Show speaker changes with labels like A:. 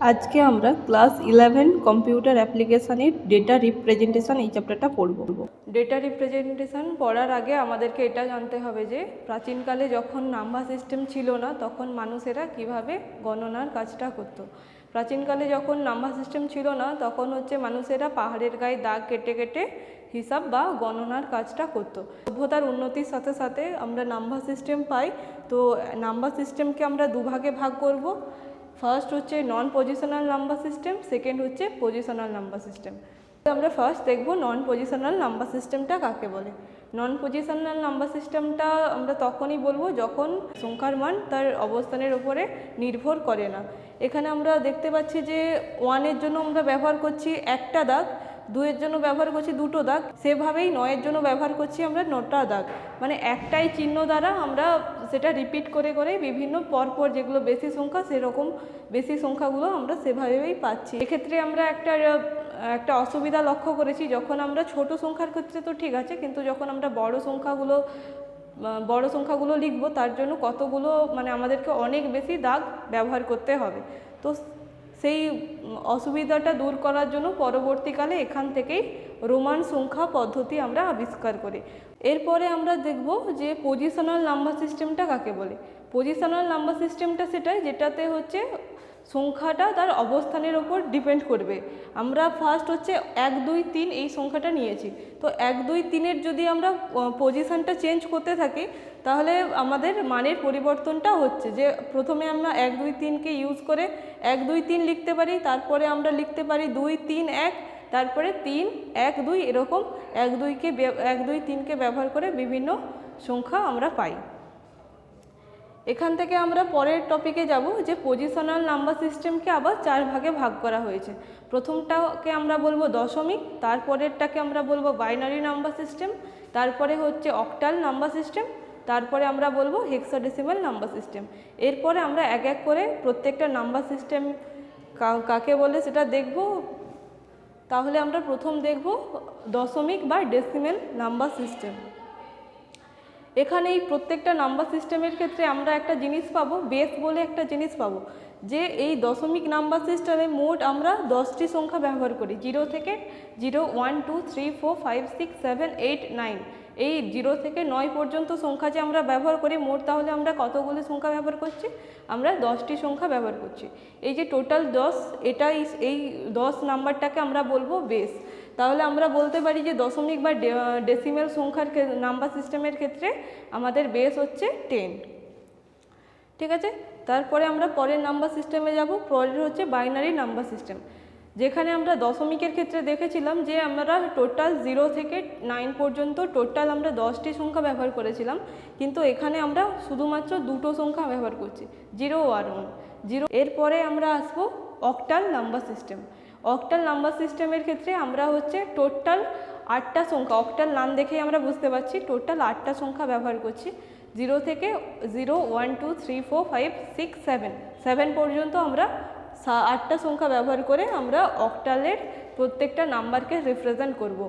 A: আজকে আমরা class 11 computer অ্যাপ্লিকেশানের data representation এই চ্যাপ্টারটা পড়ব। ডেটা রিপ্রেজেন্টেশন পড়ার আগে আমাদেরকে এটা জানতে হবে যে প্রাচীনকালে যখন নাম্বার সিস্টেম ছিল না তখন মানুষেরা কিভাবে গণনার কাজটা করতো। প্রাচীনকালে যখন নাম্বার সিস্টেম ছিল না তখন মানুষেরা পাহাড়ের গায়ে দাগ কেটে কেটে হিসাব বা গণনার কাজটা করতো। সভ্যতার উন্নতির সাথে সাথে আমরা নাম্বার সিস্টেম পাই। তো নাম্বার সিস্টেমকে আমরা দুভাগে ভাগ করব। ফার্স্ট নন positional number system, second positional number system. আমরা ফার্স্ট দেখব নন পজিশনাল নাম্বার সিস্টেমটা কাকে বলে। নন পজিশনাল নাম্বার সিস্টেমটা আমরা তখনই বলবো যখন সংখ্যার মান তার অবস্থানের উপরে নির্ভর করে না। এখানে আমরা দেখতে পাচ্ছি যে 1-এর জন্য আমরা ব্যবহার করছি একটা দাগ, 2-এর জন্য ব্যবহার করছি দুটো দাগ, সেভাবেই 9-এর জন্য ব্যবহার করছি আমরা 9টা দাগ। মানে একটাই চিহ্ন দ্বারা আমরা সেটা রিপিট করে করে বিভিন্ন পরপর যেগুলো বেশি সংখ্যা সেরকম বেশি সংখ্যাগুলো আমরা সেভাবেই পাচ্ছি। এক্ষেত্রে আমরা একটা অসুবিধা লক্ষ্য করেছি, যখন আমরা ছোট সংখ্যার ক্ষেত্রে তো ঠিক আছে, কিন্তু যখন আমরা বড় সংখ্যাগুলো লিখব তার জন্য কতগুলো আমাদেরকে অনেক বেশি দাগ ব্যবহার করতে হবে। তো সেই অসুবিধাটা দূর করার জন্য পরবর্তীকালে এখান থেকেই রোমান সংখ্যা পদ্ধতি আমরা আবিষ্কার করি। এরপরে আমরা দেখব যে পজিশনাল নাম্বার সিস্টেমটা কাকে বলে। পজিশনাল নাম্বার সিস্টেমটা সেটাই যেটাতে সংখ্যাটা তার অবস্থানের ওপর ডিপেন্ড করবে। আমরা ফার্স্ট 1, 2, 3 এই সংখ্যাটা নিয়েছি। তো 1, 2, 3-এর যদি আমরা পজিশনটা চেঞ্জ করতে থাকি তাহলে আমাদের মানের পরিবর্তনটা যে প্রথমে আমরা 1, 2, 3-কে ইউজ করে 1, 2, 3 লিখতে পারি, তারপরে আমরা লিখতে পারি 2, 3, 1, তারপরে 3, 1, 2 এরকম 1, 2, 3-কে ব্যবহার করে বিভিন্ন সংখ্যা আমরা পাই। এখান থেকে আমরা পরের টপিকে যাব যে পজিশনাল নাম্বার সিস্টেমকে আবার 4 ভাগে ভাগ করা হয়েছে। প্রথমটাকে আমরা বলবো দশমিক, তারপরেরটাকে আমরা বলবো বাইনারি নাম্বার সিস্টেম, তারপরে অক্টাল নাম্বার সিস্টেম, তারপরে আমরা বলবো হেক্সাডেসিমাল নাম্বার সিস্টেম। এরপরে আমরা এক এক করে প্রত্যেকটা নাম্বার সিস্টেম কাকে বলে সেটা দেখব। তাহলে আমরা প্রথম দেখব দশমিক বা ডেসিমেল নাম্বার সিস্টেম। এখানে এই প্রত্যেকটা নাম্বার সিস্টেমের ক্ষেত্রে আমরা একটা জিনিস পাবো, বেস বলে একটা জিনিস পাবো, যে এই দশমিক নাম্বার সিস্টেমে মোট আমরা 10টি সংখ্যা ব্যবহার করি। 0 থেকে 0, 1, 2, 3, 4, 5, 6, 7, 8, 9 এই 0 থেকে 9 পর্যন্ত সংখ্যা যে আমরা ব্যবহার করি মোট, তাহলে আমরা কতগুলি সংখ্যা ব্যবহার করছি? আমরা 10টি সংখ্যা ব্যবহার করছি। এই যে টোটাল 10, এই 10 নাম্বারটাকে আমরা বলবো বেস। তাহলে আমরা বলতে পারি যে দশমিক বা ডেসিমেল সংখ্যার নাম্বার সিস্টেমের ক্ষেত্রে আমাদের বেস 10। ঠিক আছে, তারপরে আমরা পরের নাম্বার সিস্টেমে যাব। পরের বাইনারি নাম্বার সিস্টেম, যেখানে আমরা দশমিকের ক্ষেত্রে দেখেছিলাম যে আমরা টোটাল 0 থেকে 9 পর্যন্ত টোটাল আমরা 10টি সংখ্যা ব্যবহার করেছিলাম, কিন্তু এখানে আমরা শুধুমাত্র দুটো সংখ্যা ব্যবহার করছি, 0 আর 1। এরপরে আমরা আসবো octal number system. Octal number সিস্টেমের ক্ষেত্রে আমরা টোটাল 8টা সংখ্যা, অক্টাল নাম দেখেই আমরা বুঝতে পারছি টোটাল 8টা সংখ্যা ব্যবহার করছি। 0 থেকে 0, 1, 2, 3, 4, 5, 6, 7 পর্যন্ত আমরা 8টা সংখ্যা ব্যবহার করে আমরা অক্টালের প্রত্যেকটা নাম্বারকে রিপ্রেজেন্ট করব।